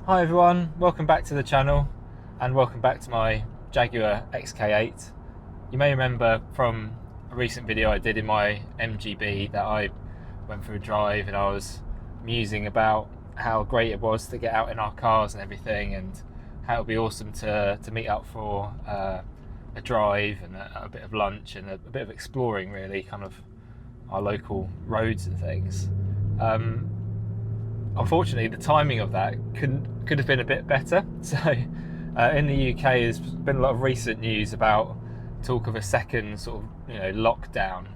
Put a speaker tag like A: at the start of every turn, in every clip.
A: Hi everyone, welcome back to the channel and welcome back to my Jaguar XK8. You may remember from a recent video I did in my MGB that I went for a drive and I was musing about how great it was to get out in our cars and everything, and how it would be awesome to meet up for a drive and a bit of lunch and a bit of exploring, really, kind of our local roads and things. Unfortunately, the timing of that could have been a bit better. So in the UK, there's been a lot of recent news about talk of a second sort of lockdown,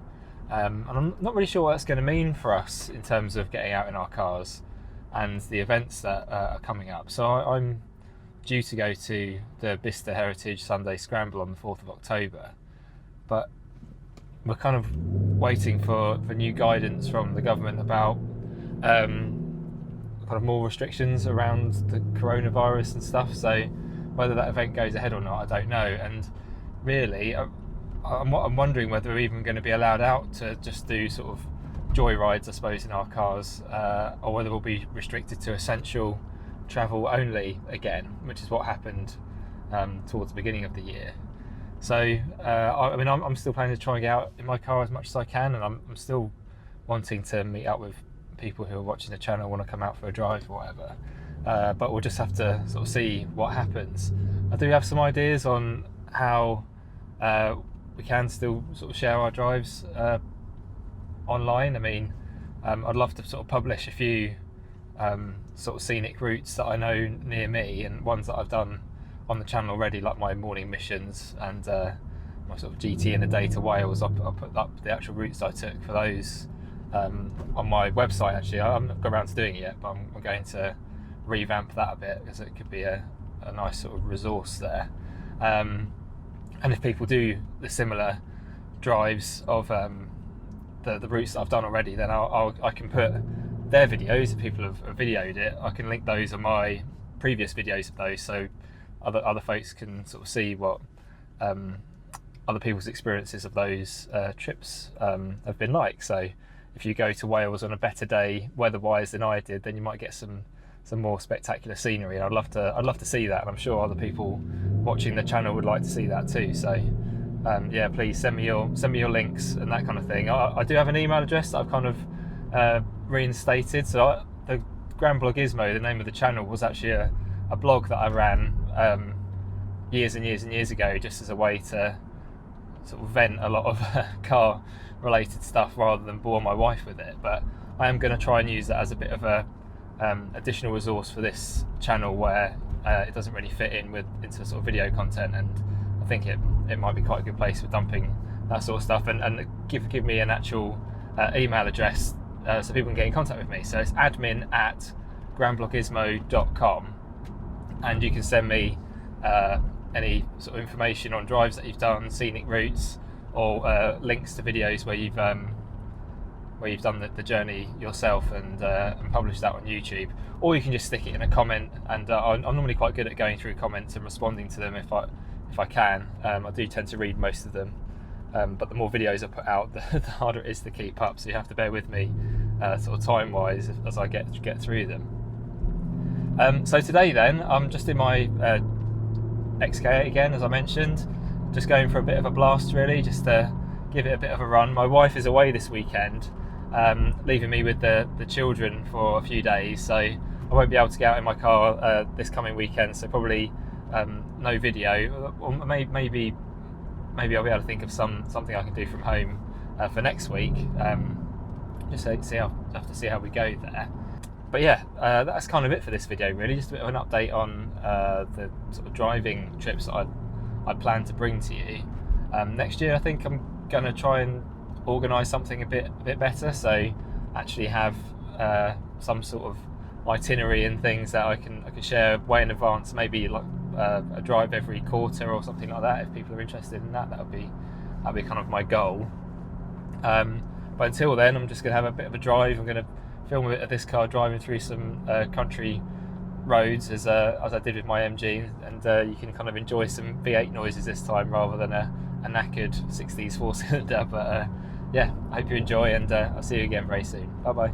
A: and I'm not really sure what that's going to mean for us in terms of getting out in our cars and the events that are coming up. So I'm due to go to the Bicester Heritage Sunday Scramble on the 4th of October, but we're kind of waiting for new guidance from the government about kind of more restrictions around the coronavirus and stuff. So whether that event goes ahead or not, I don't know. And really, I'm wondering whether we're even going to be allowed out to just do sort of joyrides, I suppose, in our cars, or whether we'll be restricted to essential travel only again, which is what happened towards the beginning of the year. So I mean, I'm still planning to try and get out in my car as much as I can, and I'm still wanting to meet up with people who are watching the channel, want to come out for a drive or whatever, but we'll just have to sort of see what happens. I do have some ideas on how we can still sort of share our drives online. I mean, I'd love to sort of publish a few sort of scenic routes that I know near me, and ones that I've done on the channel already, like my morning missions and my sort of GT in a day to Wales. I'll put up the actual routes I took for those on my website. Actually, I'm not got around to doing it yet, but I'm going to revamp that a bit, because it could be a nice sort of resource there. And if people do the similar drives of the routes that I've done already, then I can put their videos. If people have videoed it, I can link those on my previous videos of those, so other folks can sort of see what other people's experiences of those trips have been like. So if you go to Wales on a better day weather-wise than I did, then you might get some more spectacular scenery. And I'd love to see that, and I'm sure other people watching the channel would like to see that too. So yeah, please send me your links and that kind of thing. I do have an email address that I've kind of reinstated. So the Grandblog Gizmo, the name of the channel, was actually a blog that I ran years and years and years ago, just as a way to sort of vent a lot of car related stuff rather than bore my wife with it. But I am going to try and use that as a bit of a additional resource for this channel, where it doesn't really fit into sort of video content, and I think it might be quite a good place for dumping that sort of stuff, and give me an actual email address so people can get in contact with me. So it's admin@grandblockgizmo.com, and you can send me any sort of information on drives that you've done, scenic routes, or links to videos where you've done the journey yourself, and publish that on YouTube. Or you can just stick it in a comment, and I'm normally quite good at going through comments and responding to them if I can. I do tend to read most of them, but the more videos I put out, the harder it is to keep up. So you have to bear with me, sort of time-wise, as I get through them. So today, then, I'm just in my XK8 again, as I mentioned, just going for a bit of a blast, really, just to give it a bit of a run. My wife is away this weekend, leaving me with the children for a few days, so I won't be able to get out in my car this coming weekend, so probably no video, or maybe I'll be able to think of something I can do from home for next week. Just have to see how we go there. But yeah, that's kind of it for this video, really. Just a bit of an update on the sort of driving trips that I plan to bring to you. Next year, I think I'm going to try and organise something a bit better. So actually have some sort of itinerary and things that I can share way in advance. Maybe like a drive every quarter or something like that. If people are interested in that, that'd be kind of my goal. But until then, I'm just going to have a bit of a drive. I'm going to film a bit of this car driving through some country roads as I did with my MG, and you can kind of enjoy some V8 noises this time rather than a knackered 60s 4-cylinder. But yeah, I hope you enjoy, and I'll see you again very soon. Bye bye.